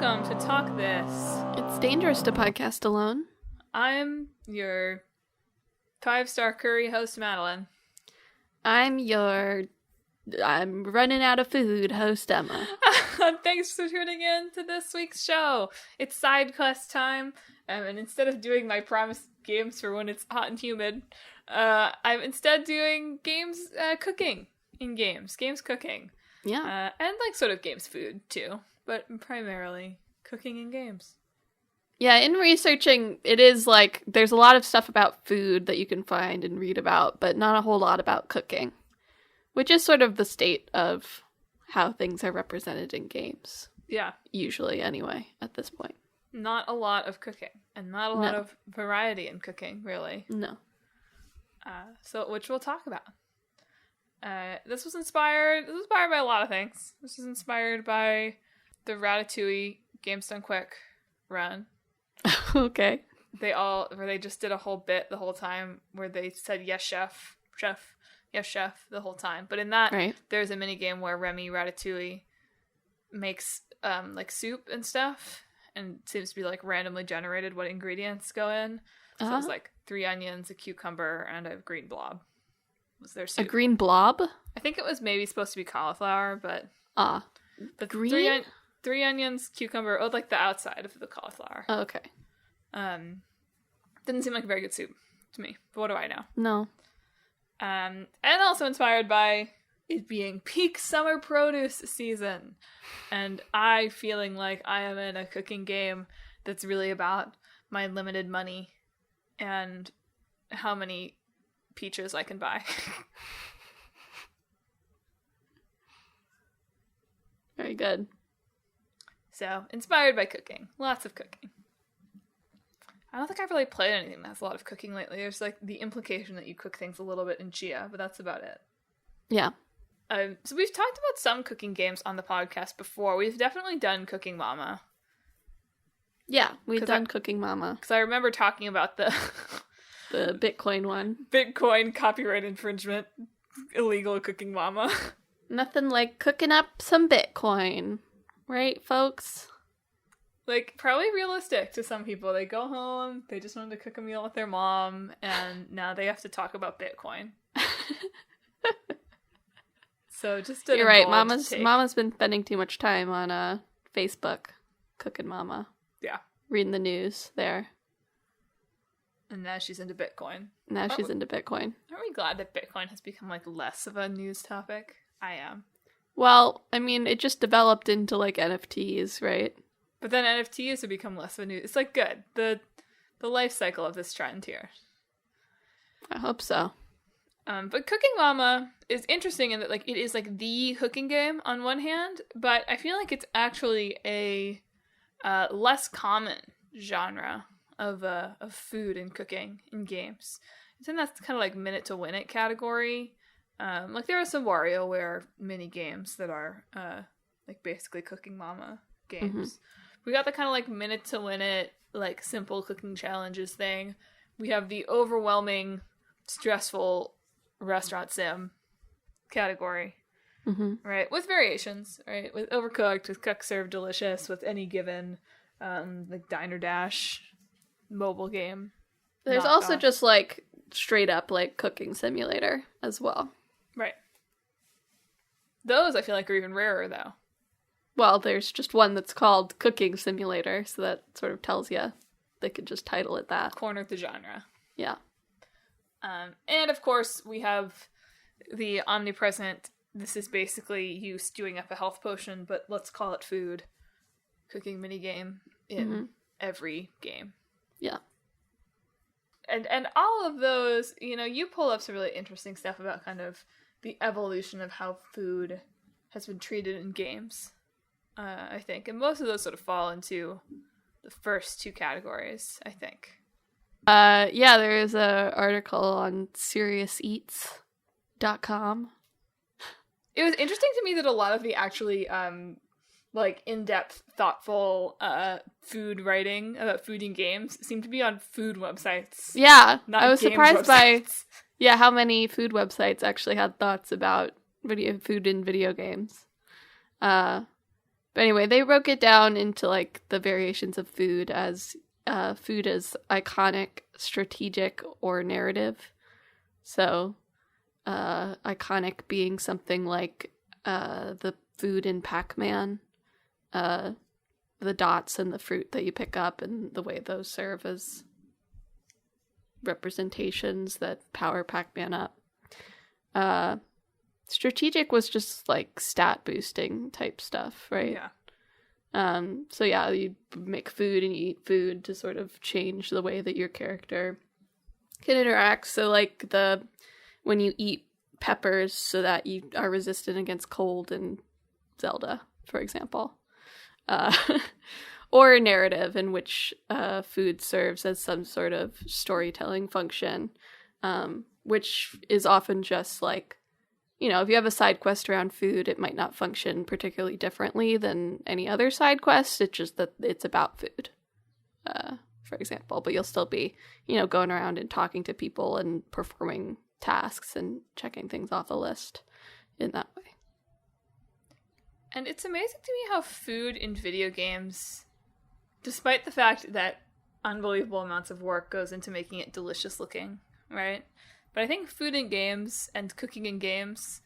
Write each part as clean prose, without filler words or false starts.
welcome to Talk This. It's dangerous to podcast alone. I'm your 5-star curry host, Madelyn. I'm running out of food host, Emma. Thanks for tuning in to this week's show. It's side quest time, and instead of doing my promised games for when it's hot and humid, I'm instead doing games cooking in games cooking. Yeah. And like sort of games food too, but primarily cooking in games. Yeah, in researching, it is like, there's a lot of stuff about food that you can find and read about, but not a whole lot about cooking, which is sort of the state of how things are represented in games. Yeah. Usually, anyway, at this point. Not a lot of cooking, and not a lot of variety in cooking, really. No. Which we'll talk about. This was inspired by a lot of things. This was inspired by the Ratatouille Games Done Quick run. Okay. Where they just did a whole bit the whole time where they said, yes, chef, yes, chef, the whole time. But in that, There's a mini game where Remy Ratatouille makes, like soup and stuff, and it seems to be, like, randomly generated what ingredients go in. So it was, like, 3 onions, a cucumber, and a green blob. Was their soup. A green blob? I think it was maybe supposed to be cauliflower, but... But green? 3 onions, cucumber, like the outside of the cauliflower. Oh, okay. Didn't seem like a very good soup to me, but what do I know? No. And also inspired by it being peak summer produce season, and I feeling like I am in a cooking game that's really about my limited money and how many peaches I can buy. Very good. So, inspired by cooking. Lots of cooking. I don't think I've really played anything that has a lot of cooking lately. There's, like, the implication that you cook things a little bit in Chia, but that's about it. Yeah. So we've talked about some cooking games on the podcast before. We've definitely done Cooking Mama. Yeah, we've done Cooking Mama. Because I remember talking about the... the Bitcoin one. Bitcoin copyright infringement. Illegal Cooking Mama. Nothing like cooking up some Bitcoin. Right, folks? Like, probably realistic to some people. They go home, they just wanted to cook a meal with their mom, and now they have to talk about Bitcoin. So just You're right, Mama's been spending too much time on Facebook cooking Mama. Yeah. Reading the news there. And now she's into Bitcoin. She's into Bitcoin. Aren't we glad that Bitcoin has become, like, less of a news topic? I am. Well, I mean, it just developed into, like, NFTs, right? But then NFTs have become less of a news. It's, like, good. The life cycle of this trend here. I hope so. But Cooking Mama is interesting in that, like, it is, like, the cooking game on one hand, but I feel like it's actually a less common genre of food and cooking in games. I think that's kind of like minute to win it category. Like there are some WarioWare mini games that are like basically Cooking Mama games. Mm-hmm. We got the kind of like minute to win it, like simple cooking challenges thing. We have the overwhelming, stressful restaurant sim category. Mm-hmm. Right? With variations, right? With Overcooked, with Cook Serve Delicious, with any given like Diner Dash mobile game. There's also just like straight up like cooking simulator as well. Right. Those I feel like are even rarer though. Well, there's just one that's called Cooking Simulator, so that sort of tells you they could just title it that. Cornered the genre. Yeah. And of course we have the omnipresent, this is basically you stewing up a health potion, but let's call it food, cooking minigame in every game. Yeah. And all of those, you know, you pull up some really interesting stuff about kind of the evolution of how food has been treated in games, I think. And most of those sort of fall into the first two categories, I think. Yeah, there is an article on SeriousEats.com. It was interesting to me that a lot of the actually like in-depth, thoughtful food writing about food in games seem to be on food websites. Yeah, I was surprised websites. by how many food websites actually had thoughts about food in video games. But But anyway, they broke it down into like the variations of food as iconic, strategic, or narrative. So iconic being something like the food in Pac-Man, the dots and the fruit that you pick up and the way those serve as representations that power Pac-Man up. Strategic was just like stat boosting type stuff, right? Yeah. So yeah, you make food and you eat food to sort of change the way that your character can interact. So like when you eat peppers so that you are resistant against cold in Zelda, for example. Or a narrative in which food serves as some sort of storytelling function, which is often just like, if you have a side quest around food, it might not function particularly differently than any other side quest. It's just that it's about food, for example. But you'll still be, going around and talking to people and performing tasks and checking things off a list in that way. And it's amazing to me how food in video games, despite the fact that unbelievable amounts of work goes into making it delicious looking, right? But I think food in games and cooking in games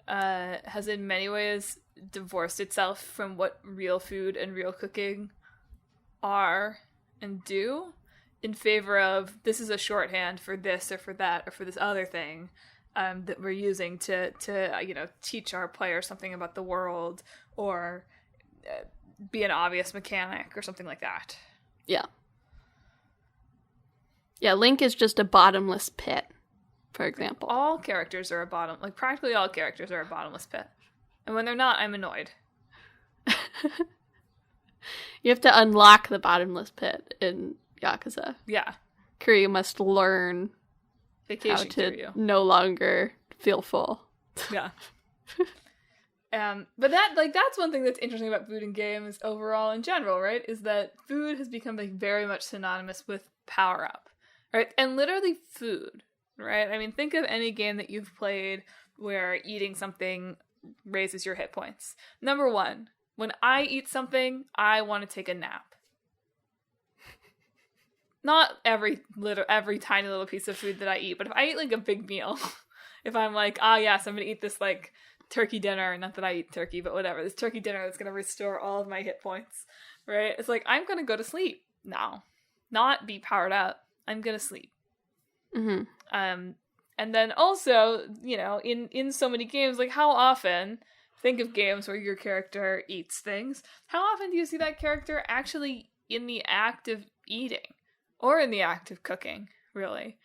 has in many ways divorced itself from what real food and real cooking are and do, in favor of this is a shorthand for this or for that or for this other thing that we're using to teach our players something about the world or be an obvious mechanic or something like that. Yeah. Yeah, Link is just a bottomless pit, for example. Practically all characters are a bottomless pit. And when they're not, I'm annoyed. You have to unlock the bottomless pit in Yakuza. Yeah. Kiryu must learn Vacation how to Kiryu. no longer feel full. Yeah. But that's one thing that's interesting about food in games overall in general, right? Is that food has become very much synonymous with power up, right? And literally food, right? I mean, think of any game that you've played where eating something raises your hit points. Number one, when I eat something, I want to take a nap. Not every tiny little piece of food that I eat, but if I eat like a big meal, if I'm like, yes, I'm gonna eat this like turkey dinner, not that I eat turkey, but whatever, this turkey dinner that's gonna restore all of my hit points, right? It's like, I'm gonna go to sleep now, not be powered up. I'm gonna sleep. Mm-hmm. And then also, in so many games, like how often, think of games where your character eats things, how often do you see that character actually in the act of eating? Or in the act of cooking, really.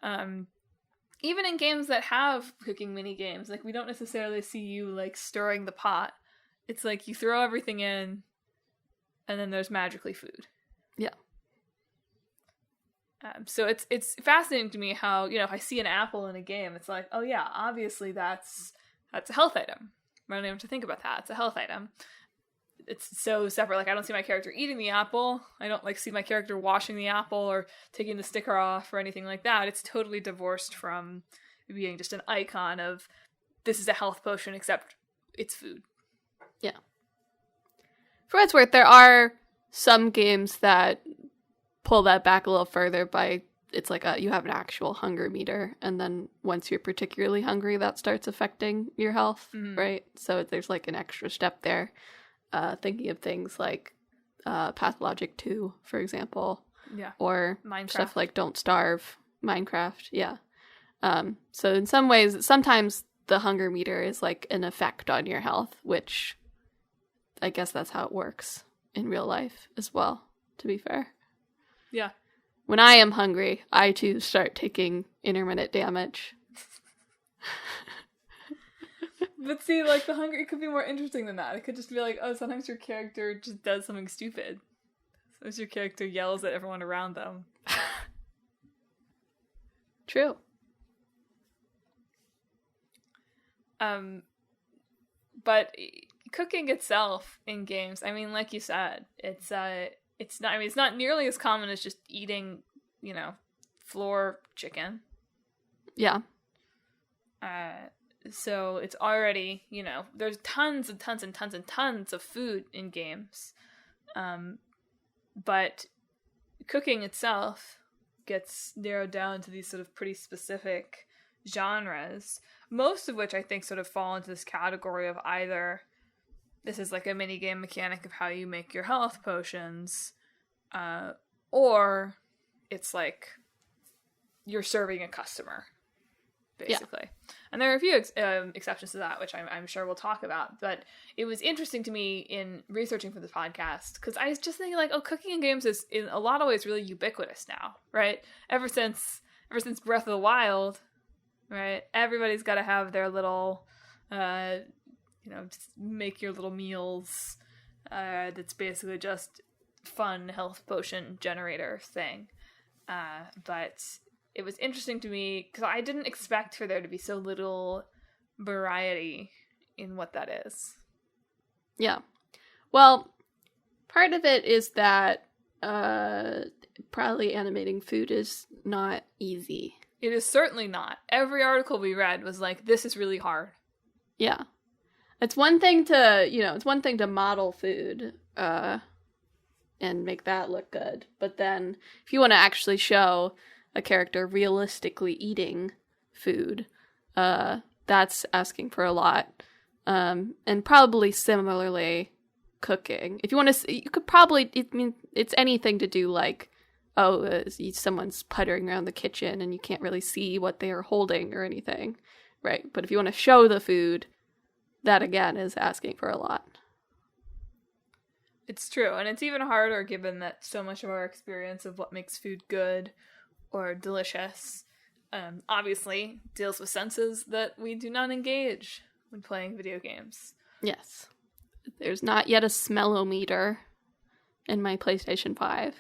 Even in games that have cooking mini games, like we don't necessarily see you like stirring the pot. It's like you throw everything in, and then there's magically food. Yeah. So it's fascinating to me how if I see an apple in a game, it's like, oh yeah, obviously that's a health item. I don't even have to think about that. It's a health item. It's so separate. Like I don't see my character eating the apple. I don't like see my character washing the apple or taking the sticker off or anything like that. It's totally divorced from being just an icon of this is a health potion, except it's food. Yeah. For what it's worth, there are some games that pull that back a little further by it's like you have an actual hunger meter, and then once you're particularly hungry, that starts affecting your health, right? So there's like an extra step there. Thinking of things like Pathologic 2, for example. Yeah. Or Minecraft. Stuff like Don't Starve, Minecraft, yeah. So in some ways, sometimes the hunger meter is like an effect on your health, which I guess that's how it works in real life as well, to be fair. Yeah. When I am hungry, I too start taking intermittent damage. But see, like, the hunger, it could be more interesting than that. It could just be like, oh, sometimes your character just does something stupid. Sometimes your character yells at everyone around them. True. But cooking itself in games, I mean, like you said, it's not nearly as common as just eating, floor chicken. Yeah. so it's already, there's tons and tons and tons and tons of food in games. But cooking itself gets narrowed down to these sort of pretty specific genres, most of which I think sort of fall into this category of either this is like a mini game mechanic of how you make your health potions, or it's like you're serving a customer, basically. Yeah. And there are a few exceptions to that, which I'm sure we'll talk about. But it was interesting to me in researching for this podcast, because I was just thinking, like, cooking in games is in a lot of ways really ubiquitous now, right? Ever since Breath of the Wild, right? Everybody's got to have their little, just make your little meals. That's basically just fun health potion generator thing. But it was interesting to me because I didn't expect for there to be so little variety in what that is. Yeah. Well, part of it is that probably animating food is not easy. It is certainly not. Every article we read was like, this is really hard. Yeah. It's one thing to model food and make that look good. But then if you want to actually show a character realistically eating food, that's asking for a lot. And probably similarly cooking. If you want to, you could probably, it's anything to do like, someone's puttering around the kitchen and you can't really see what they are holding or anything, right? But if you want to show the food, that again is asking for a lot. It's true, and it's even harder given that so much of our experience of what makes food good or delicious obviously deals with senses that we do not engage when playing video games. Yes. There's not yet a smellometer in my PlayStation 5.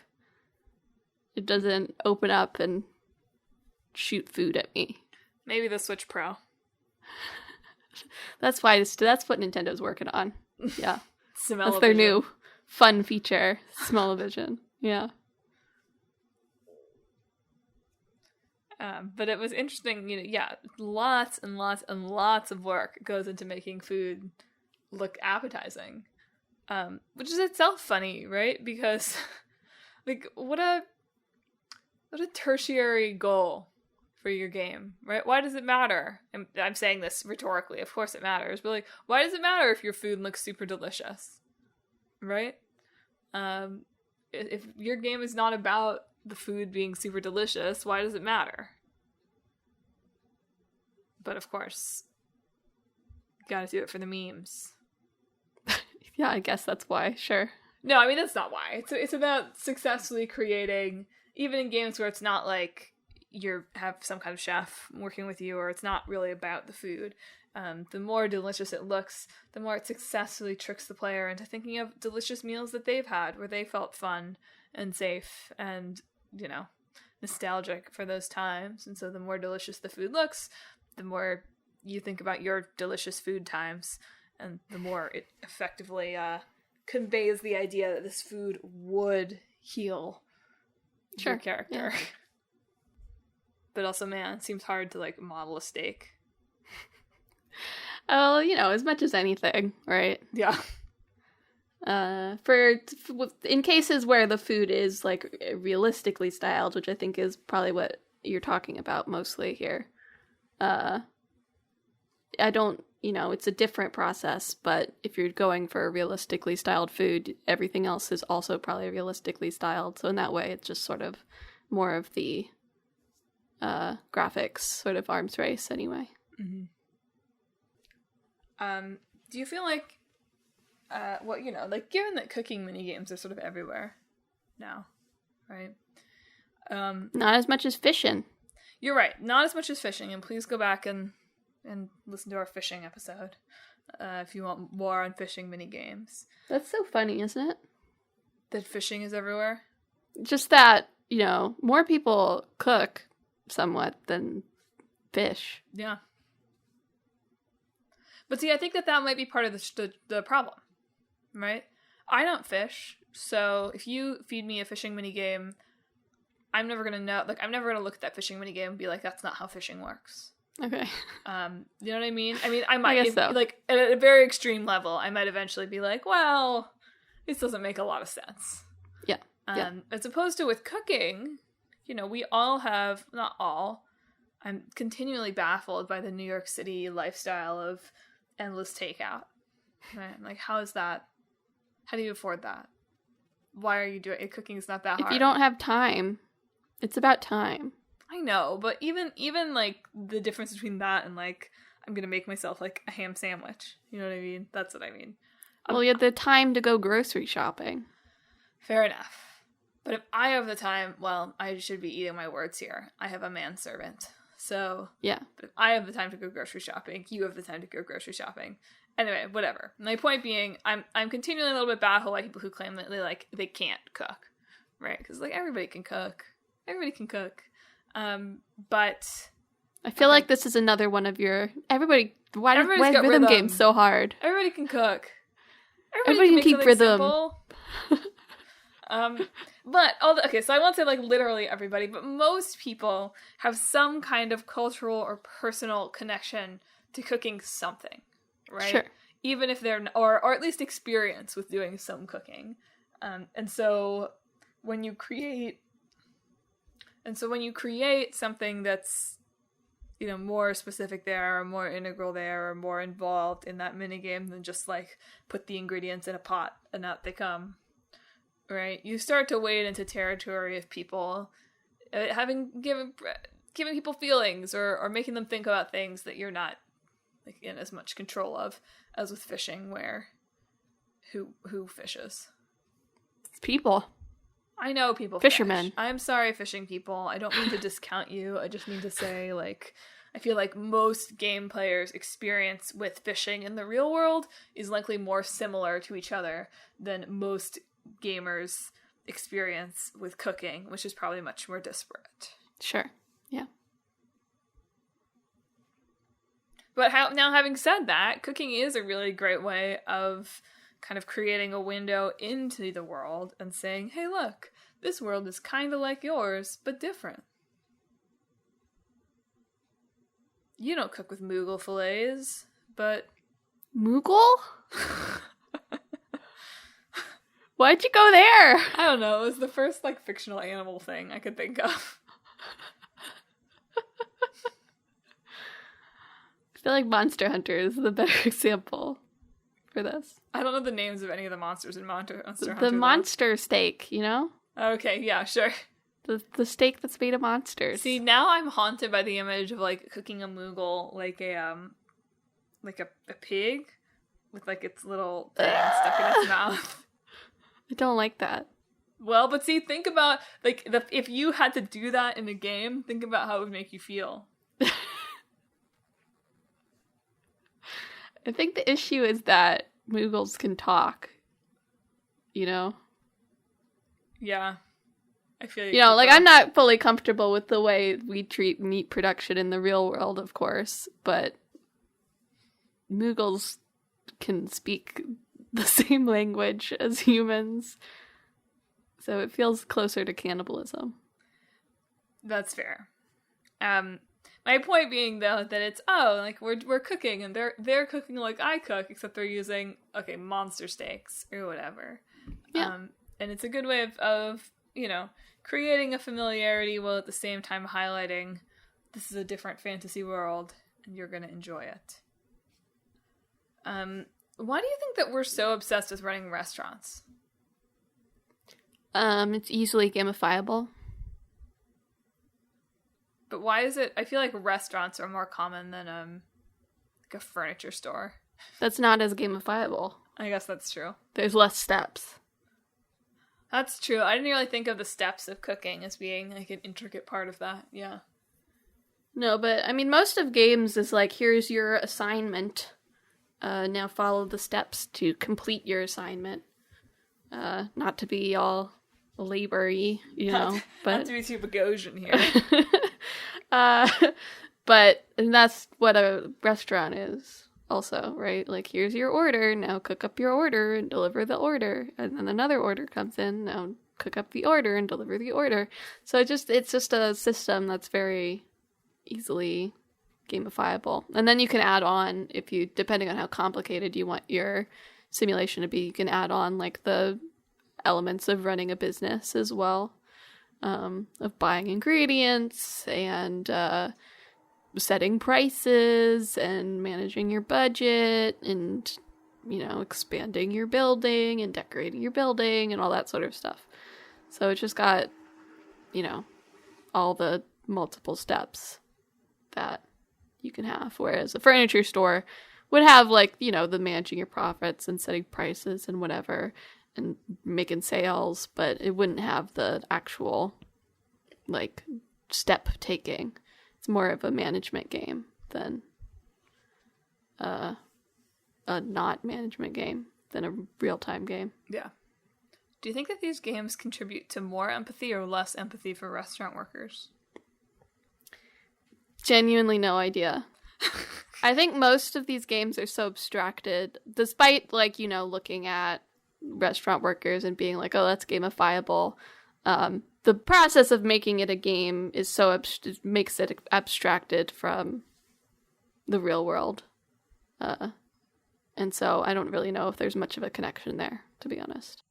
It doesn't open up and shoot food at me. Maybe the Switch Pro. That's what Nintendo's working on. Yeah. Smell-o-vision. That's their new fun feature, Smell-o-vision. Yeah. But it was interesting, lots and lots and lots of work goes into making food look appetizing, which is itself funny, right? Because, like, what a tertiary goal for your game, right? Why does it matter? And I'm saying this rhetorically, of course it matters, but like, why does it matter if your food looks super delicious, right? If your game is not about the food being super delicious, why does it matter? But of course, you gotta do it for the memes. Yeah, I guess that's why, sure. No, I mean, that's not why. It's about successfully creating, even in games where it's not like you have some kind of chef working with you, or it's not really about the food. The more delicious it looks, the more it successfully tricks the player into thinking of delicious meals that they've had, where they felt fun and safe and, nostalgic for those times. And so the more delicious the food looks, the more you think about your delicious food times, and the more it effectively conveys the idea that this food would heal your character. Yeah. But also, man, it seems hard to, like, model a steak. Oh, as much as anything, right? Yeah. In cases where the food is, like, realistically styled, which I think is probably what you're talking about mostly here, I don't, it's a different process, but if you're going for a realistically styled food, everything else is also probably realistically styled. So in that way, it's just sort of more of the graphics sort of arms race anyway. Mm-hmm. Do you feel like, given that cooking minigames are sort of everywhere now, right? Not as much as fishing. You're right. Not as much as fishing, and please go back and listen to our fishing episode if you want more on fishing minigames. That's so funny, isn't it? That fishing is everywhere? Just that, more people cook somewhat than fish. Yeah. But see, I think that might be part of the problem, right? I don't fish, so if you feed me a fishing minigame, I'm never going to know, I'm never going to look at that fishing minigame and be like, that's not how fishing works, Okay. You know what I mean? I mean, I might, guess so. like, at a very extreme level, I might eventually be like, well, this doesn't make a lot of sense. Yeah. Yeah. As opposed to with cooking, you know, we all have, not all, I'm continually baffled by the New York City lifestyle of endless takeout. Right? I'm like, how is that? How do you afford that? Why are you doing it? Cooking is not that hard. If you don't have time, it's about time. I know, but even like the difference between that and like I'm gonna make myself like a ham sandwich. You know what I mean? That's what I mean. Well, you have the time to go grocery shopping. Fair enough. But if I have the time, well, I should be eating my words here. I have a manservant. So, yeah. But if I have the time to go grocery shopping, you have the time to go grocery shopping. Anyway, whatever. My point being, I'm continually a little bit baffled by people who claim that they can't cook, right? Because like everybody can cook. But I feel like this is another one of your why got rhythm games so hard? Everybody can cook. Everybody can keep rhythm. But so I won't say like literally everybody, but most people have some kind of cultural or personal connection to cooking something, right? Sure. Even if they're or at least experience with doing some cooking, and so when you create something that's, you know, more specific there, or more integral there, or more involved in that minigame than just like put the ingredients in a pot and out they come. Right, you start to wade into territory of people giving people feelings or making them think about things that you're not like in as much control of as with fishing, where who fishes? It's people. I know people. Fishermen. Fish. I'm sorry, fishing people. I don't mean to discount you. I just mean to say, like, I feel like most game players' experience with fishing in the real world is likely more similar to each other than most gamers' experience with cooking, which is probably much more disparate. Sure. Yeah. But having said that, cooking is a really great way of kind of creating a window into the world and saying, hey, look, this world is kind of like yours, but different. You don't cook with Moogle fillets, but... Moogle? Why'd you go there? I don't know. It was the first, like, fictional animal thing I could think of. I feel like Monster Hunter is the better example for this. I don't know the names of any of the monsters in Monster Hunter. The monster steak, you know? Okay, yeah, sure. The steak that's made of monsters. See, now I'm haunted by the image of, like, cooking a Moogle like a pig with, like, its little thing stuck in its mouth. I don't like that. Well, but see, think about, like, if you had to do that in a game, think about how it would make you feel. I think the issue is that Moogles can talk. You know? Yeah. I feel you know, like, I'm not fully comfortable with the way we treat meat production in the real world, of course, but Moogles can speak the same language as humans, so it feels closer to cannibalism. That's fair. My point being, though, that it's, like, we're cooking, and they're cooking like I cook, except they're using, monster steaks, or whatever. Yeah. And it's a good way of, you know, creating a familiarity while at the same time highlighting this is a different fantasy world, and you're gonna enjoy it. Why do you think that we're so obsessed with running restaurants? It's easily gamifiable. But why is it? I feel like restaurants are more common than like a furniture store. That's not as gamifiable. I guess that's true. There's less steps. That's true. I didn't really think of the steps of cooking as being like an intricate part of that. Yeah. No, but I mean, most of games is like, here's your assignment. Now follow the steps to complete your assignment. Not to be all labor-y, you know. But not to be too Bogosian here. But and that's what a restaurant is also, right? Like, here's your order, now cook up your order and deliver the order. And then another order comes in, now cook up the order and deliver the order. So it's just a system that's very easily gamifiable. And then you can add on, if you, depending on how complicated you want your simulation to be, you can add on like the elements of running a business as well, of buying ingredients and setting prices and managing your budget and, expanding your building and decorating your building and all that sort of stuff. So it's just got, all the multiple steps that you can have. Whereas a furniture store would have like, the managing your profits and setting prices and whatever and making sales, but it wouldn't have the actual like step taking. It's more of a management game than a not management game than a real-time game. Yeah. Do you think that these games contribute to more empathy or less empathy for restaurant workers? Genuinely no idea. I think most of these games are so abstracted, despite like, looking at restaurant workers and being like, oh, that's gamifiable. The process of making it a game is so makes it abstracted from the real world. And so I don't really know if there's much of a connection there, to be honest.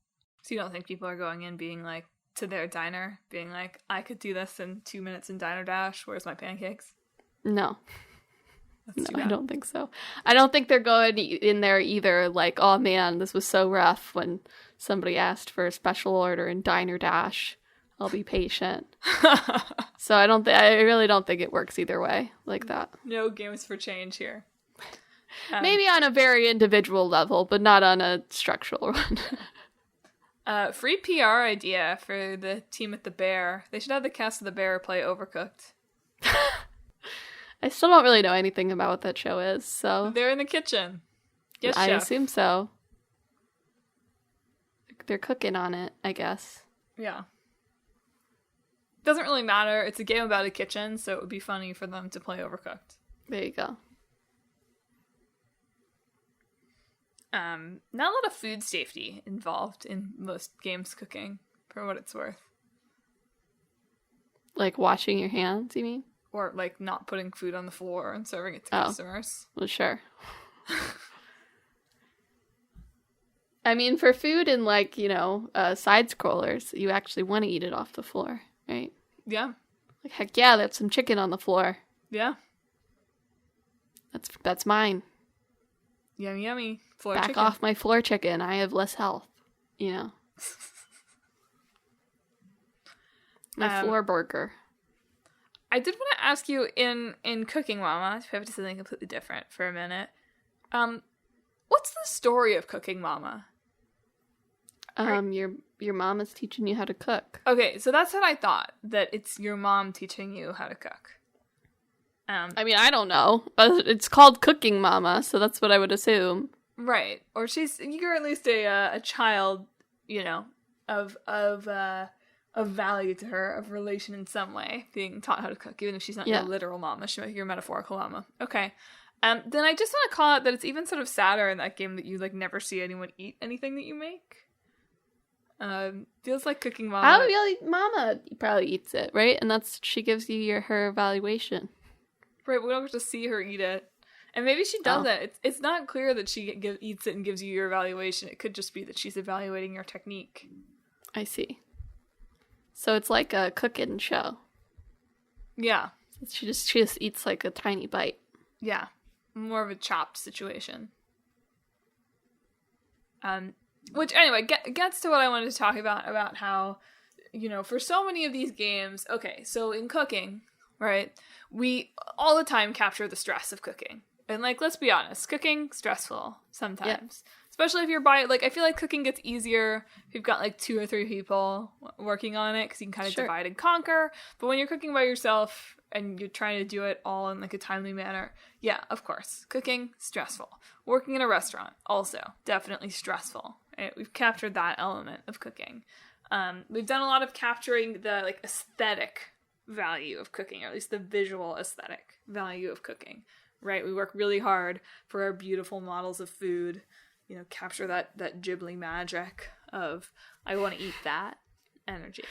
So you don't think people are going in being like, to their diner, being like, I could do this in 2 minutes in Diner Dash, where's my pancakes? No. No, I don't think so. I don't think they're going in there either like, oh man, this was so rough when somebody asked for a special order in Diner Dash. I'll be patient. So I really don't think it works either way like that. No games for change here. Maybe on a very individual level, but not on a structural one. Free PR idea for the team at the Bear. They should have the cast of the Bear play Overcooked. I still don't really know anything about what that show is, so... They're in the kitchen. Yes, I chef. assume so. They're cooking on it, I guess. Yeah. Doesn't really matter. It's a game about a kitchen, so it would be funny for them to play Overcooked. There you go. Not a lot of food safety involved in most games cooking, for what it's worth. Like washing your hands, you mean? Or, like, not putting food on the floor and serving it to customers. Well, sure. I mean, for food and, like, side-scrollers, you actually want to eat it off the floor, right? Yeah. Like, heck yeah, that's some chicken on the floor. Yeah. That's mine. Yummy, yummy. Floor Back chicken. off my floor chicken. I have less health, My floor burger. I did want to ask you in Cooking Mama, to pivot to something completely different for a minute. What's the story of Cooking Mama? Your mom is teaching you how to cook. Okay, so that's what I thought, that it's your mom teaching you how to cook. I mean, I don't know. It's called Cooking Mama, so that's what I would assume. Right. Or you're at least a child, of value to her, of relation in some way, being taught how to cook, even if she's not your literal mama, she's your metaphorical mama. Okay. Then I just want to call out that it's even sort of sadder in that game that you, like, never see anyone eat anything that you make. Feels like Cooking Mama. Oh, yeah, Mama probably eats it, right? And she gives you her evaluation. Right, we don't get to see her eat it. And maybe she does it. It's not clear that she eats it and gives you your evaluation. It could just be that she's evaluating your technique. I see. So it's like a cooking show. Yeah. She just eats like a tiny bite. Yeah. More of a chopped situation. Which, anyway, gets to what I wanted to talk about how, for so many of these games, okay, so in cooking, right, we all the time capture the stress of cooking. And, like, let's be honest, cooking, stressful sometimes. Yeah. Especially if you're I feel like cooking gets easier if you've got, like, 2 or 3 people working on it, because you can kind of divide and conquer. But when you're cooking by yourself and you're trying to do it all in, like, a timely manner, yeah, of course. Cooking, stressful. Working in a restaurant, also, definitely stressful. Right? We've captured that element of cooking. We've done a lot of capturing the, like, aesthetic value of cooking, or at least the visual aesthetic value of cooking, right? We work really hard for our beautiful models of food, capture that Ghibli magic of, I want to eat that energy.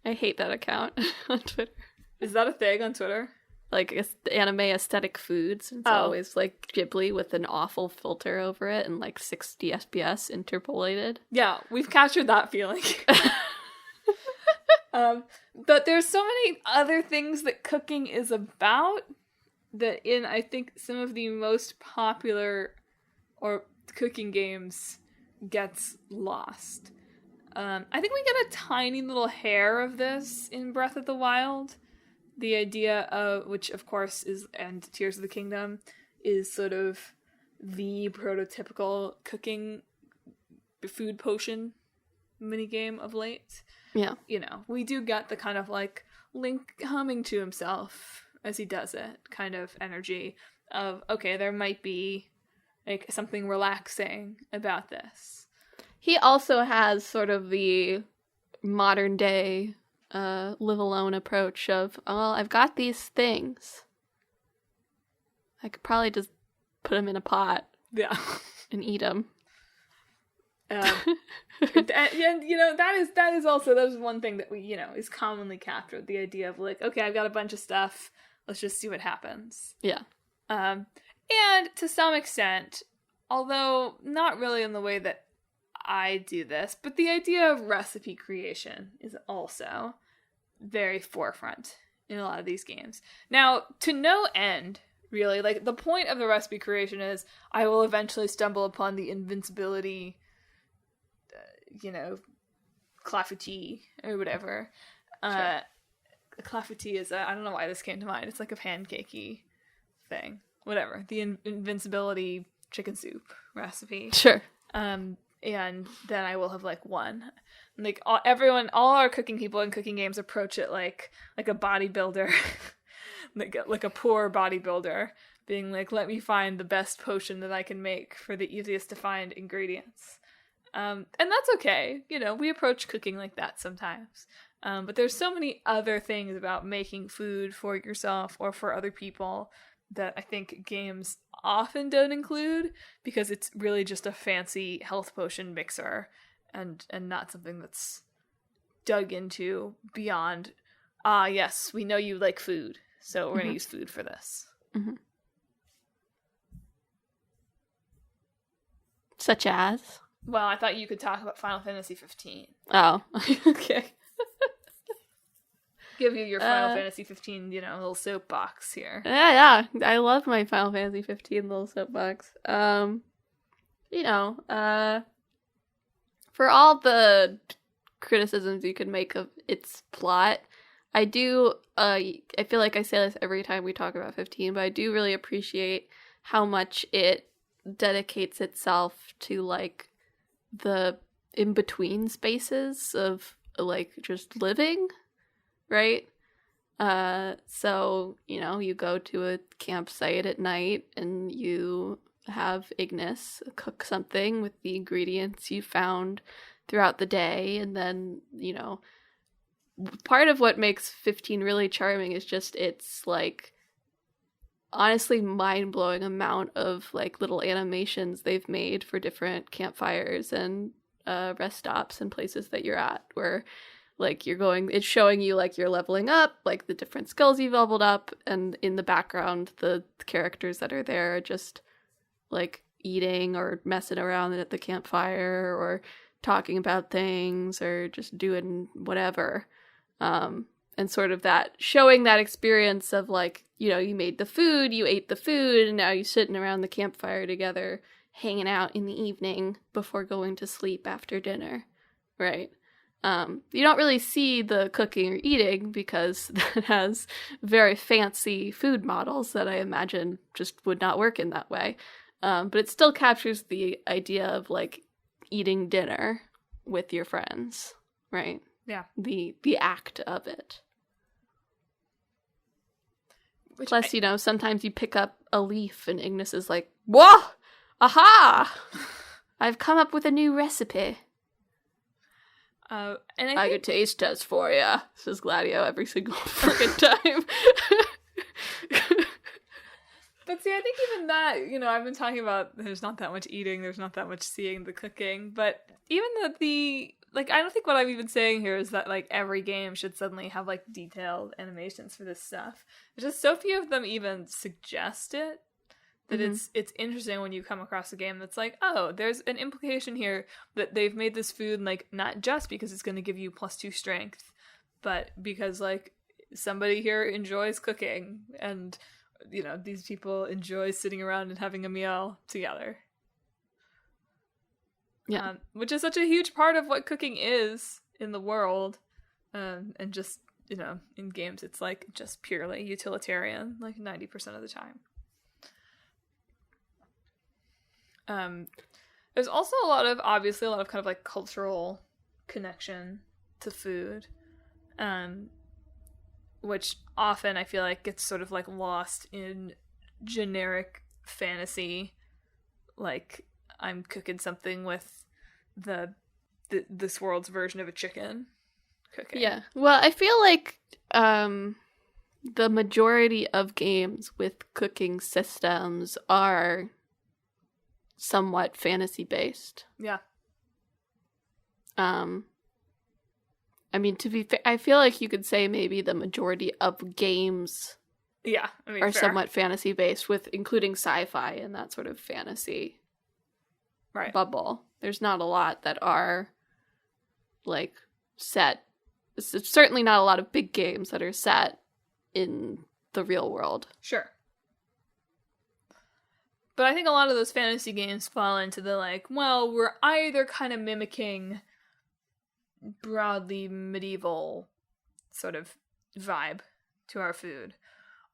I hate that account on Twitter. Is that a thing on Twitter? like anime aesthetic foods. It's always like Ghibli with an awful filter over it and like 60 FPS interpolated. Yeah, we've captured that feeling. But there's so many other things that cooking is about that in, I think, some of the most popular or cooking games gets lost. I think we get a tiny little hair of this in Breath of the Wild. The idea of, which of course is, and Tears of the Kingdom, is sort of the prototypical cooking food potion minigame of late. Yeah. You know, we do get the kind of like Link humming to himself as he does it kind of energy of, okay, there might be like something relaxing about this. He also has sort of the modern day live alone approach of, well, I've got these things. I could probably just put them in a pot. Yeah. And eat them. And you know, that is one thing that we, you know, is commonly captured, the idea of like, okay, I've got a bunch of stuff, let's just see what happens. Yeah. And to some extent, although not really in the way that I do this, but the idea of recipe creation is also very forefront in a lot of these games. Now, to no end, really, like the point of the recipe creation is I will eventually stumble upon the invincibility, you know, clafouti or whatever. Sure. Clafouti is I don't know why this came to mind. It's like a pancakey thing. Whatever. The invincibility chicken soup recipe. Sure. And then I will have like won. Like all our cooking people in cooking games approach it like a bodybuilder, like a poor bodybuilder, being like, let me find the best potion that I can make for the easiest to find ingredients. And that's okay. You know, we approach cooking like that sometimes. But there's so many other things about making food for yourself or for other people that I think games often don't include because it's really just a fancy health potion mixer and not something that's dug into beyond, yes, we know you like food, so we're going to use food for this. Mm-hmm. Such as? Well, I thought you could talk about Final Fantasy 15. Oh, okay. Give you your Final Fantasy 15, you know, little soapbox here. Yeah. I love my Final Fantasy 15 little soapbox. You know, for all the criticisms you could make of its plot, I do, I feel like I say this every time we talk about 15, but I do really appreciate how much it dedicates itself to, like, the in-between spaces of, like, just living, right? So, you know, you go to a campsite at night and you have Ignis cook something with the ingredients you found throughout the day, and then, you know, part of what makes 15 really charming is just its, like, honestly mind-blowing amount of, like, little animations they've made for different campfires and rest stops and places that you're at, where, like, it's showing you, like, you're leveling up, like, the different skills you've leveled up, and in the background, the characters that are there are just, like, eating or messing around at the campfire or talking about things or just doing whatever. And sort of that, showing that experience of, like, you know, you made the food, you ate the food, and now you're sitting around the campfire together, hanging out in the evening before going to sleep after dinner, right? You don't really see the cooking or eating because that has very fancy food models that I imagine just would not work in that way. But it still captures the idea of, like, eating dinner with your friends, right? Yeah. The act of it. Plus, you know, sometimes you pick up a leaf and Ignis is like, whoa! Aha! I've come up with a new recipe. And I could taste test for ya, says Gladio every single freaking time. But see, I think even that, you know, I've been talking about there's not that much eating, there's not that much seeing the cooking, but even the like, I don't think what I'm even saying here is that, like, every game should suddenly have, like, detailed animations for this stuff. There's just so few of them even suggest it that it's interesting when you come across a game that's like, oh, there's an implication here that they've made this food, like, not just because it's going to give you +2 strength, but because, like, somebody here enjoys cooking, and, you know, these people enjoy sitting around and having a meal together. Yeah. Which is such a huge part of what cooking is in the world. And just, you know, in games, it's like just purely utilitarian, like 90% of the time. There's also obviously a lot of kind of like cultural connection to food, which often I feel like gets sort of like lost in generic fantasy, like I'm cooking something with this world's version of a chicken cooking. Yeah. Well, I feel like the majority of games with cooking systems are somewhat fantasy based. Yeah. I mean, to be fair, I feel like you could say maybe the majority of games are somewhat fantasy based, with including sci-fi and that sort of fantasy bubble. There's not a lot that are like set. It's certainly not a lot of big games that are set in the real world. Sure. But I think a lot of those fantasy games fall into the like, well, we're either kind of mimicking broadly medieval sort of vibe to our food,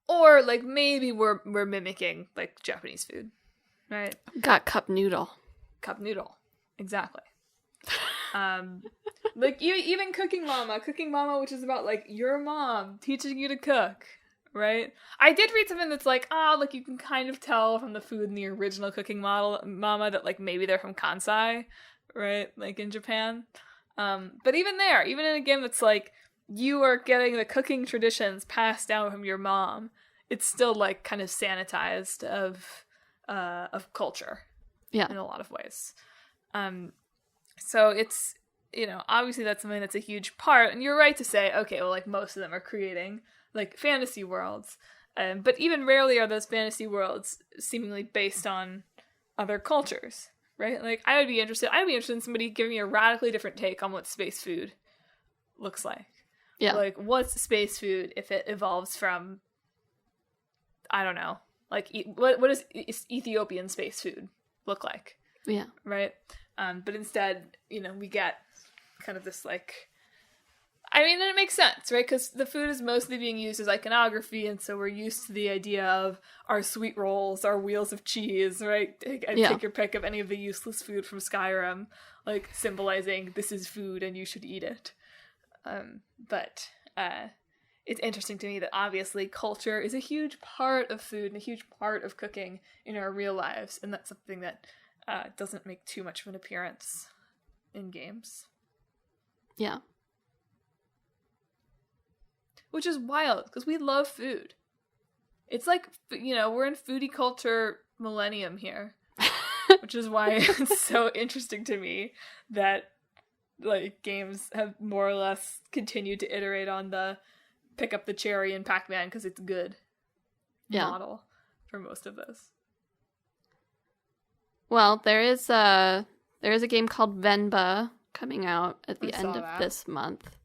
or like maybe we're mimicking like Japanese food, right? Got cup noodle, exactly. Like even Cooking Mama, which is about like your mom teaching you to cook, right? I did read something that's like, like you can kind of tell from the food in the original Cooking Mama that like maybe they're from Kansai, right? Like in Japan. But even in a game that's like you are getting the cooking traditions passed down from your mom, it's still like kind of sanitized of culture, in a lot of ways. So it's, you know, obviously that's something that's a huge part, and you're right to say, okay, well, like most of them are creating like fantasy worlds, but even rarely are those fantasy worlds seemingly based on other cultures. Right? Like, I'd be interested in somebody giving me a radically different take on what space food looks like. Yeah. Like, what's space food if it evolves from, I don't know, like, what does Ethiopian space food look like? Yeah. Right? But instead, you know, we get kind of this, like, I mean, and it makes sense, right? Because the food is mostly being used as iconography, and so we're used to the idea of our sweet rolls, our wheels of cheese, right? Take your pick of any of the useless food from Skyrim, like symbolizing this is food and you should eat it. But it's interesting to me that obviously culture is a huge part of food and a huge part of cooking in our real lives, and that's something that doesn't make too much of an appearance in games. Yeah. Which is wild, because we love food. It's like, you know, we're in foodie culture millennium here. Which is why it's so interesting to me that, like, games have more or less continued to iterate on the pick up the cherry in Pac-Man because it's good model for most of those. Well, there is a game called Venba coming out at the end of this month.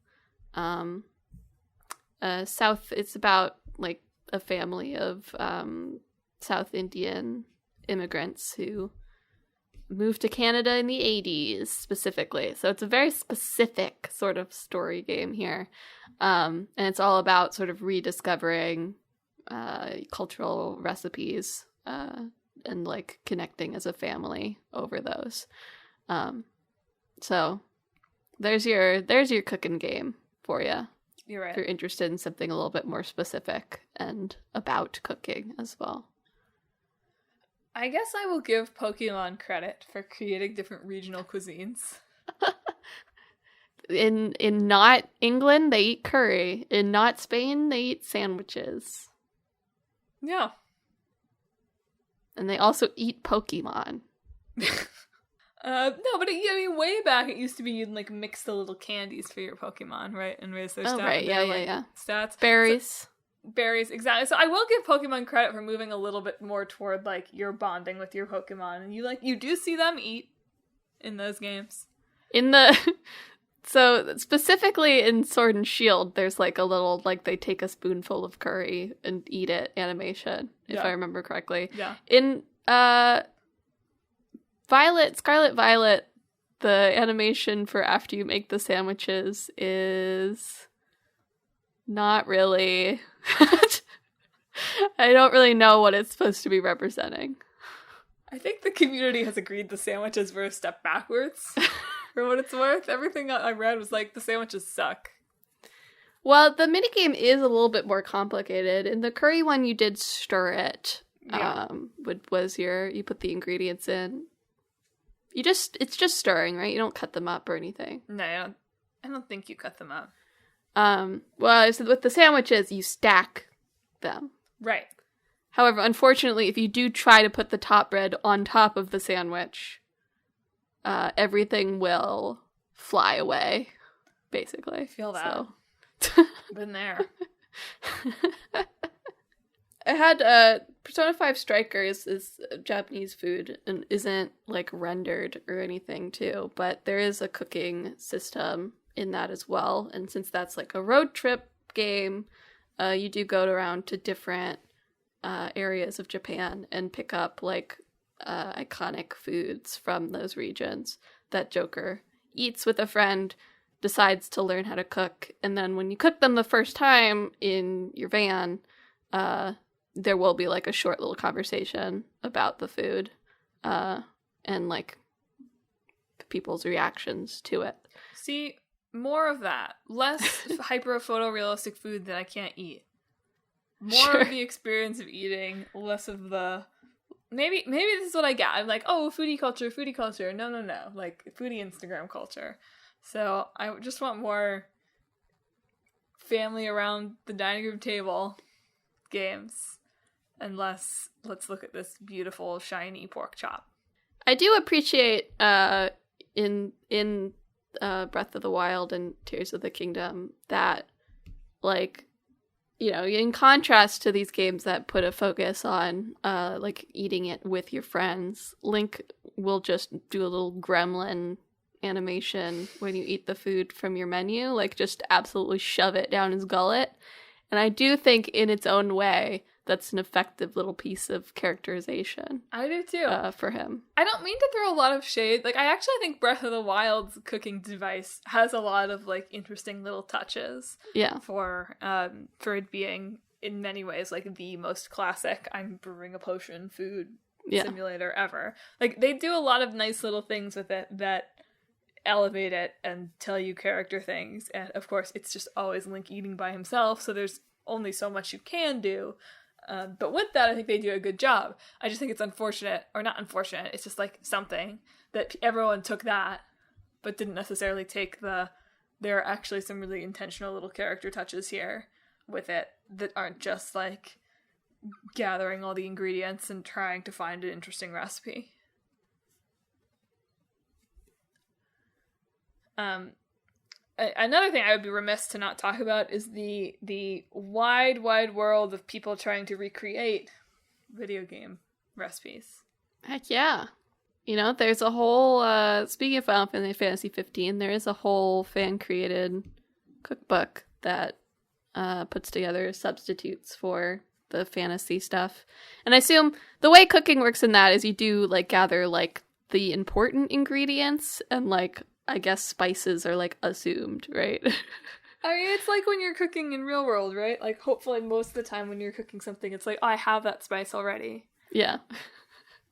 It's about like a family of South Indian immigrants who moved to Canada in the 80s specifically. So it's a very specific sort of story game here. And it's all about sort of rediscovering cultural recipes and like connecting as a family over those. So there's your cooking game for you. You're right. If you're interested in something a little bit more specific and about cooking as well. I guess I will give Pokemon credit for creating different regional cuisines. In not England, they eat curry. In not Spain, they eat sandwiches. Yeah. And they also eat Pokemon. No, but I mean, way back it used to be you'd like mix the little candies for your Pokemon, right, and raise their stats. Right, yeah. Stats, Berries. Berries, exactly. So I will give Pokemon credit for moving a little bit more toward like you're bonding with your Pokemon, and you do see them eat in those games. So specifically in Sword and Shield, there's like a little like they take a spoonful of curry and eat it animation, if I remember correctly. Yeah. In Scarlet Violet, the animation for after you make the sandwiches is not really. I don't really know what it's supposed to be representing. I think the community has agreed the sandwiches were a step backwards, for what it's worth. Everything I read was like, the sandwiches suck. Well, the minigame is a little bit more complicated. In the curry one, you did stir it. Yeah. You put the ingredients in. It's just stirring, right? You don't cut them up or anything. No, I don't think you cut them up. Well, so with the sandwiches, you stack them. Right. However, unfortunately, if you do try to put the top bread on top of the sandwich, everything will fly away, basically. I feel that. So. Been there. I had Persona 5 Strikers is Japanese food and isn't like rendered or anything too, but there is a cooking system in that as well. And since that's like a road trip game, you do go around to different areas of Japan and pick up like iconic foods from those regions that Joker eats with a friend, decides to learn how to cook, and then when you cook them the first time in your van, there will be like a short little conversation about the food and like people's reactions to it. See, more of that. Less hyper photorealistic food that I can't eat. More of the experience of eating, less of the... Maybe this is what I get. I'm like, oh, foodie culture. No. Like, foodie Instagram culture. So I just want more family around the dining room table games. And less, let's look at this beautiful, shiny pork chop. I do appreciate in Breath of the Wild and Tears of the Kingdom that, like, you know, in contrast to these games that put a focus on like eating it with your friends, Link will just do a little gremlin animation when you eat the food from your menu, like just absolutely shove it down his gullet. And I do think in its own way that's an effective little piece of characterization. I do too. For him. I don't mean to throw a lot of shade. Like, I actually think Breath of the Wild's cooking device has a lot of like interesting little touches. Yeah. For it being in many ways like the most classic I'm brewing a potion food simulator ever. Like, they do a lot of nice little things with it that elevate it and tell you character things. And of course, it's just always Link eating by himself, so there's only so much you can do. But with that, I think they do a good job. I just think it's unfortunate, or not unfortunate, it's just like something that everyone took that, but didn't necessarily take there are actually some really intentional little character touches here with it that aren't just like gathering all the ingredients and trying to find an interesting recipe. Another thing I would be remiss to not talk about is the wide world of people trying to recreate video game recipes. Heck yeah. You know, there's a whole, speaking of Final Fantasy 15, there is a whole fan-created cookbook that puts together substitutes for the fantasy stuff. And I assume the way cooking works in that is you do, like, gather, like, the important ingredients and, like, I guess spices are, like, assumed, right? I mean, it's like when you're cooking in real world, right? Like, hopefully most of the time when you're cooking something, it's like, oh, I have that spice already. Yeah.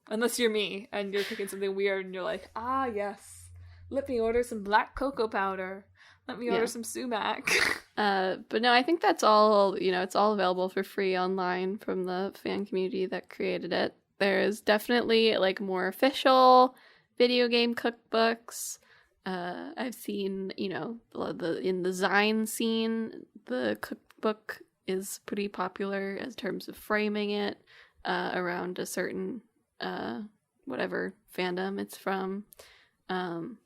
Unless you're me, and you're cooking something weird, and you're like, ah, yes, let me order some black cocoa powder. Let me order some sumac. But no, I think that's all, you know, it's all available for free online from the fan community that created it. There's definitely, like, more official video game cookbooks. I've seen, you know, in the Zine scene, the cookbook is pretty popular in terms of framing it around a certain whatever fandom it's from. and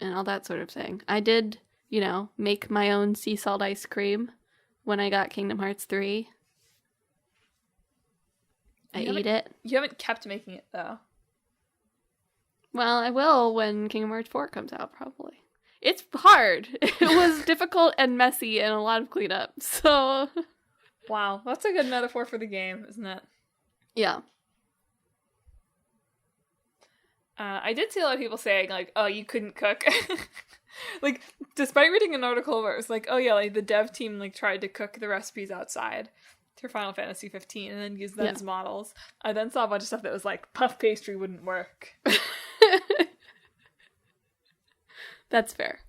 all that sort of thing. I did, make my own sea salt ice cream when I got Kingdom Hearts 3. I ate it. You haven't kept making it, though. Well, I will when Kingdom Hearts 4 comes out, probably. It's hard. It was difficult and messy and a lot of cleanup, so... Wow, that's a good metaphor for the game, isn't it? Yeah. I did see a lot of people saying, like, oh, you couldn't cook. Like, despite reading an article where it was like, oh yeah, like, the dev team, like, tried to cook the recipes outside for Final Fantasy 15 and then use them as models. I then saw a bunch of stuff that was like, puff pastry wouldn't work. That's fair.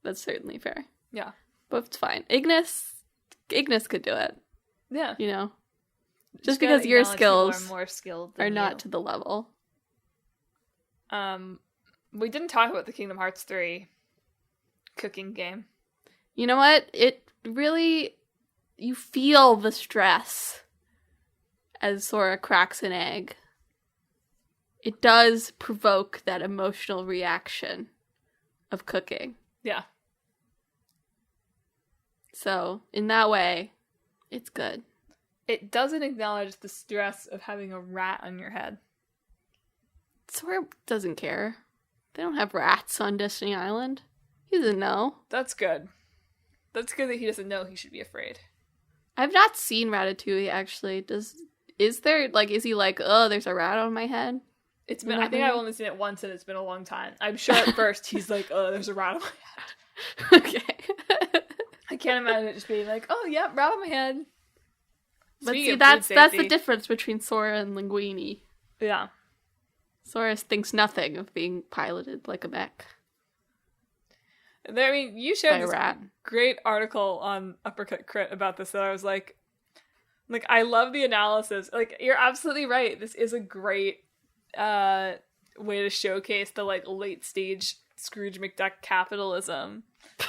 That's certainly fair. Yeah. But it's fine. Ignis could do it. Yeah. Just because your skills are more skilled are not to the level. We didn't talk about the Kingdom Hearts 3 cooking game. You know what? It really... You feel the stress as Sora cracks an egg. It does provoke that emotional reaction of cooking. Yeah. So, in that way, it's good. It doesn't acknowledge the stress of having a rat on your head. Sora doesn't care. They don't have rats on Destiny Island. He doesn't know. That's good. That's good that he doesn't know he should be afraid. I've not seen Ratatouille, actually. Is he like, oh, there's a rat on my head? It's been, I think I've only seen it once and it's been a long time. I'm sure at first he's like, oh, there's a rat on my head. Okay. I can't imagine it just being like, oh, yeah, rat on my head. But see, that's the difference between Sora and Linguini. Yeah. Sora thinks nothing of being piloted like a mech. I mean, you shared this great article on Uppercut Crit about this that I was like, I love the analysis. Like, you're absolutely right. This is a great way to showcase the, like, late stage Scrooge McDuck capitalism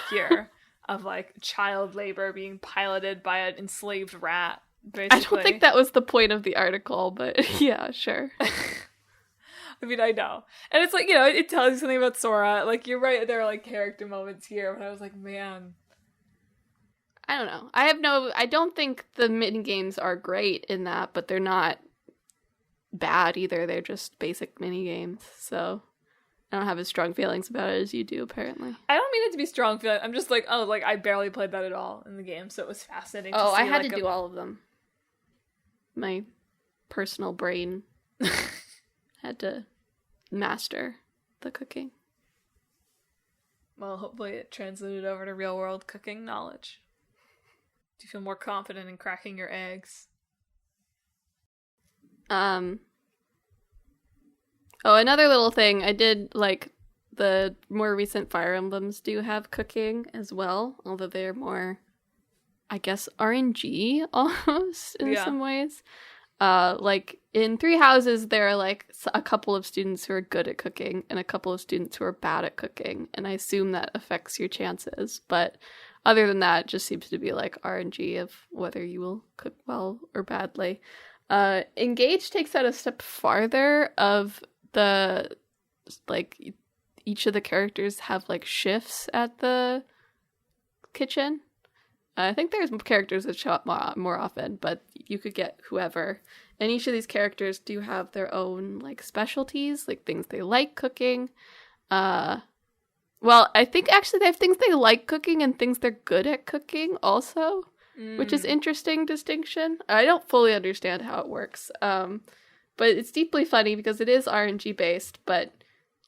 here of, like, child labor being piloted by an enslaved rat, basically. I don't think that was the point of the article, but yeah, sure. I mean, I know. And it's like, it tells you something about Sora. Like, you're right, there are, like, character moments here, but I was like, man. I don't know. I don't think the minigames are great in that, but they're not bad either. They're just basic minigames, so I don't have as strong feelings about it as you do, apparently. I don't mean it to be strong feelings. I'm just like, oh, like, I barely played that at all in the game, so it was fascinating to see. I had to do all of them. My personal brain had to master the cooking. Well, hopefully it translated over to real world cooking knowledge. Do you feel more confident in cracking your eggs? Another little thing. I did, like, the more recent Fire Emblems do have cooking as well, although they're more, I guess, RNG almost in some ways. Like, in Three Houses, there are, like, a couple of students who are good at cooking and a couple of students who are bad at cooking, and I assume that affects your chances, but other than that, it just seems to be, like, RNG of whether you will cook well or badly. Engage takes that a step farther of the, like, each of the characters have, like, shifts at the kitchen. I think there's characters that show up more often, but you could get whoever. And each of these characters do have their own, like, specialties, like things they like cooking. Well, I think actually they have things they like cooking and things they're good at cooking also, which is interesting distinction. I don't fully understand how it works, but it's deeply funny because it is RNG based, but,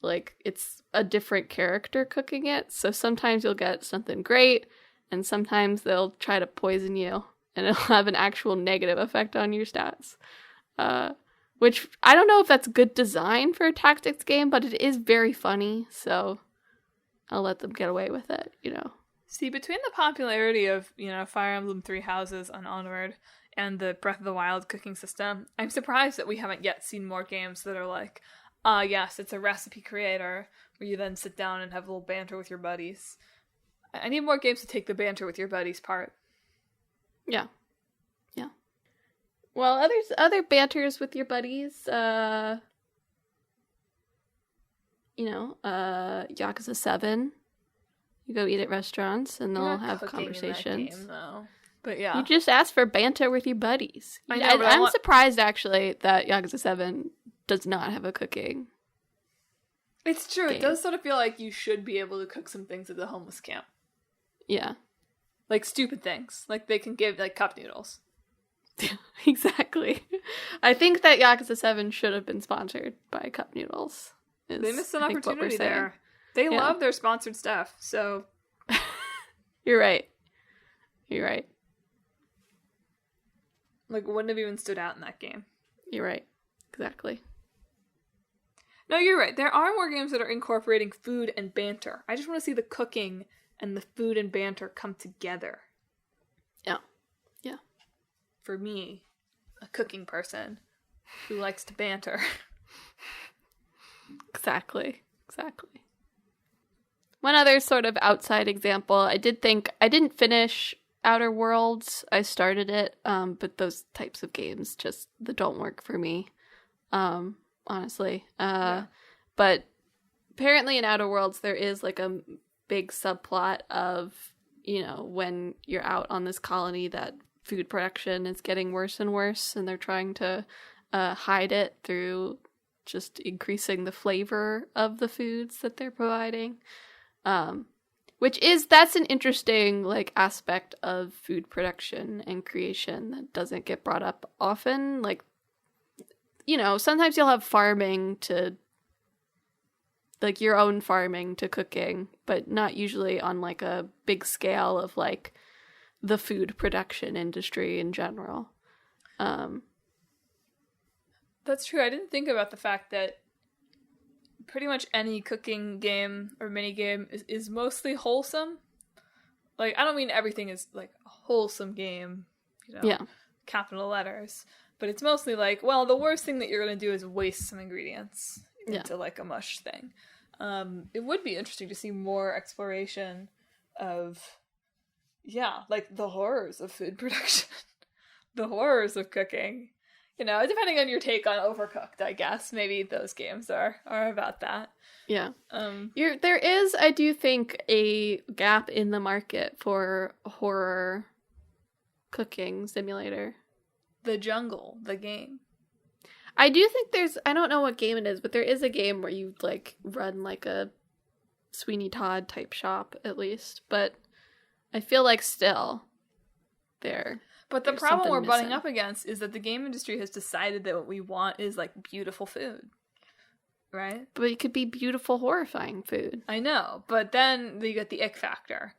like, it's a different character cooking it. So sometimes you'll get something great, and sometimes they'll try to poison you, and it'll have an actual negative effect on your stats. Which, I don't know if that's good design for a tactics game, but it is very funny, so I'll let them get away with it, See, between the popularity of, Fire Emblem Three Houses and Onward, and the Breath of the Wild cooking system, I'm surprised that we haven't yet seen more games that are like, yes, it's a recipe creator, where you then sit down and have a little banter with your buddies. I need more games to take the banter with your buddies part. Yeah. Well, other banters with your buddies, Yakuza 7. You go eat at restaurants and they'll have conversations. In that game, though. But yeah. You just ask for banter with your buddies. I'm surprised, actually, that Yakuza 7 does not have a cooking. It's true. game. It does sort of feel like you should be able to cook some things at the homeless camp. Yeah. Like stupid things. Like they can give like cup noodles. Exactly. I think that Yakuza 7 should have been sponsored by cup noodles. They missed an opportunity there. They love their sponsored stuff, so... You're right. Like, wouldn't have even stood out in that game. You're right. Exactly. No, you're right. There are more games that are incorporating food and banter. I just want to see the cooking and the food and banter come together. Yeah. For me, a cooking person who likes to banter. Exactly. One other sort of outside example, I didn't finish Outer Worlds. I started it, but those types of games just don't work for me, honestly. But apparently in Outer Worlds there is like a big subplot of, when you're out on this colony that food production is getting worse and worse, and they're trying to hide it through just increasing the flavor of the foods that they're providing. That's an interesting like aspect of food production and creation that doesn't get brought up often. Like, sometimes you'll have farming to like your own farming to cooking, but not usually on like a big scale of like the food production industry in general. That's true. I didn't think about the fact that pretty much any cooking game or mini game is mostly wholesome. Like, I don't mean everything is like a wholesome game, capital letters, but it's mostly like, well, the worst thing that you're going to do is waste some ingredients into like a mush thing. It would be interesting to see more exploration of, like the horrors of food production, the horrors of cooking. Depending on your take on Overcooked, I guess. Maybe those games are about that. Yeah. There is, I do think, a gap in the market for horror cooking simulator. The Jungle, the game. I do think I don't know what game it is, but there is a game where you, like, run, like, a Sweeney Todd type shop, at least. But I feel like still there. But the problem we're butting up against is that the game industry has decided that what we want is, like, beautiful food. Right? But it could be beautiful, horrifying food. I know, but then you get the ick factor,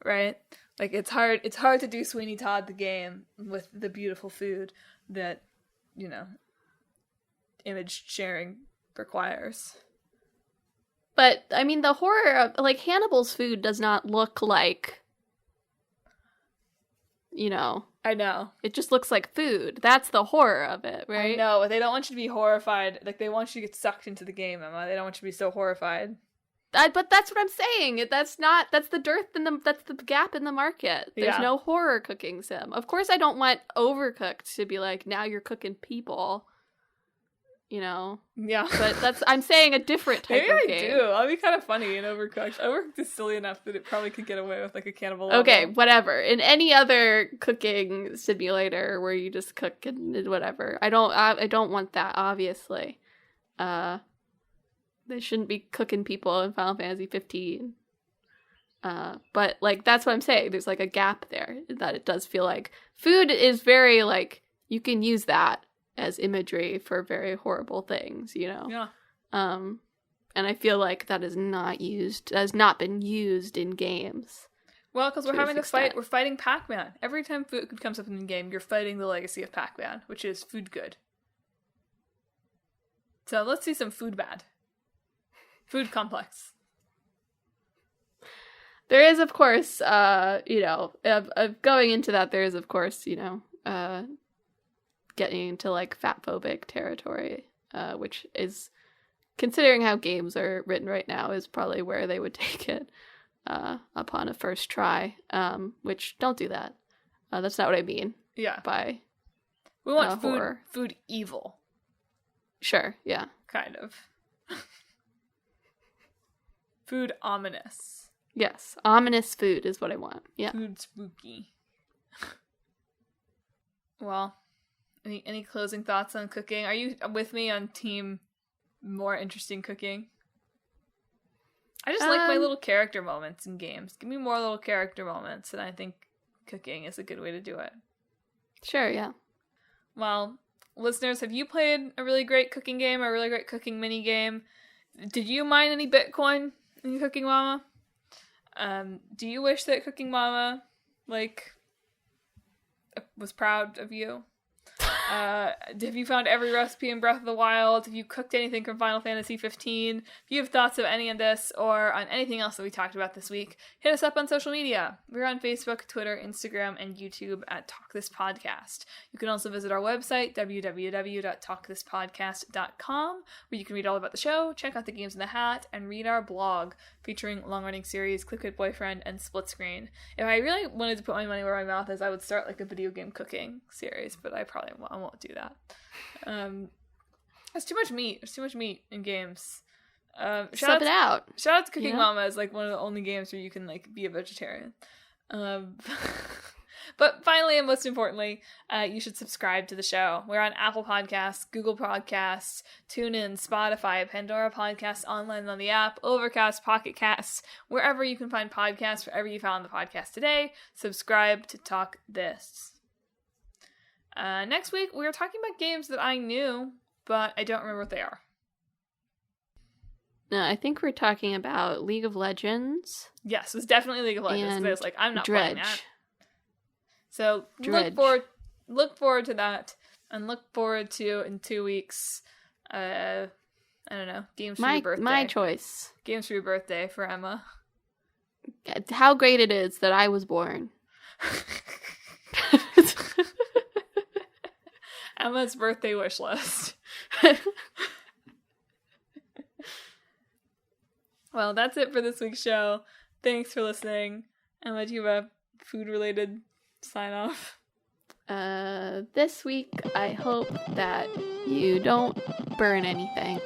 right? Like, it's hard to do Sweeney Todd the game with the beautiful food that, image sharing requires. But, I mean, the horror of, like, Hannibal's food does not look like, I know. It just looks like food. That's the horror of it, right? I know. They don't want you to be horrified. Like, they want you to get sucked into the game, Emma. They don't want you to be so horrified. But that's what I'm saying. That's the dearth that's the gap in the market. There's no horror cooking sim. Of course I don't want Overcooked to be like, now you're cooking people. Yeah. But I'm saying a different type of game. Maybe I do. That'll be kind of funny in Overcooked. Overcooked is silly enough that it probably could get away with like a cannibal level. Okay, whatever. In any other cooking simulator where you just cook and whatever. I don't want that, obviously. They shouldn't be cooking people in Final Fantasy 15. But like that's what I'm saying. There's like a gap there that it does feel like food is very like you can use that as imagery for very horrible things, Yeah. And I feel like that has not been used in games. Well, because we're having to fight. We're fighting Pac-Man. Every time food comes up in the game, you're fighting the legacy of Pac-Man, which is food good. So let's see some food bad. Food complex. There is, of course, of going into that, there is, of course, getting into like fat-phobic territory, which is, considering how games are written right now, is probably where they would take it upon a first try, which don't do that. That's not what I mean. Yeah. By we want horror. Food evil. Sure, yeah. Kind of. Food ominous. Yes, ominous food is what I want. Yeah. Food spooky. Well, any closing thoughts on cooking? Are you with me on team more interesting cooking? I just like my little character moments in games. Give me more little character moments, and I think cooking is a good way to do it. Sure, yeah. Well, listeners, have you played a really great cooking game or a really great cooking mini game? Did you mine any Bitcoin in Cooking Mama? Do you wish that Cooking Mama, was proud of you? Have you found every recipe in Breath of the Wild? Have you cooked anything from Final Fantasy 15? If you have thoughts of any of this or on anything else that we talked about this week, hit us up on social media. We're on Facebook, Twitter, Instagram, and YouTube at Talk This Podcast. You can also visit our website, www.talkthispodcast.com, where you can read all about the show, check out the games in the hat, and read our blog featuring long-running series Click It Boyfriend and Split Screen. If I really wanted to put my money where my mouth is, I would start a video game cooking series, but I won't do that. There's too much meat. There's too much meat in games. Sub it out. Shout out to Cooking Mama is one of the only games where you can be a vegetarian. But finally and most importantly, you should subscribe to the show. We're on Apple Podcasts, Google Podcasts, TuneIn, Spotify, Pandora Podcasts, online on the app, Overcast, Pocket Casts, wherever you can find podcasts, wherever you found the podcast today. Subscribe to Talk This. Next week, we are talking about games that I knew, but I don't remember what they are. No, I think we're talking about League of Legends. Yes, it was definitely League of Legends. But I was I'm not Dredge. playing that. So Dredge. look forward to that, and look forward to in 2 weeks. I don't know, games for your birthday. My choice. Games for your birthday for Emma. How great it is that I was born. Emma's birthday wish list. Well, that's it for this week's show. Thanks for listening. Emma, do you have a food-related sign-off? This week, I hope that you don't burn anything.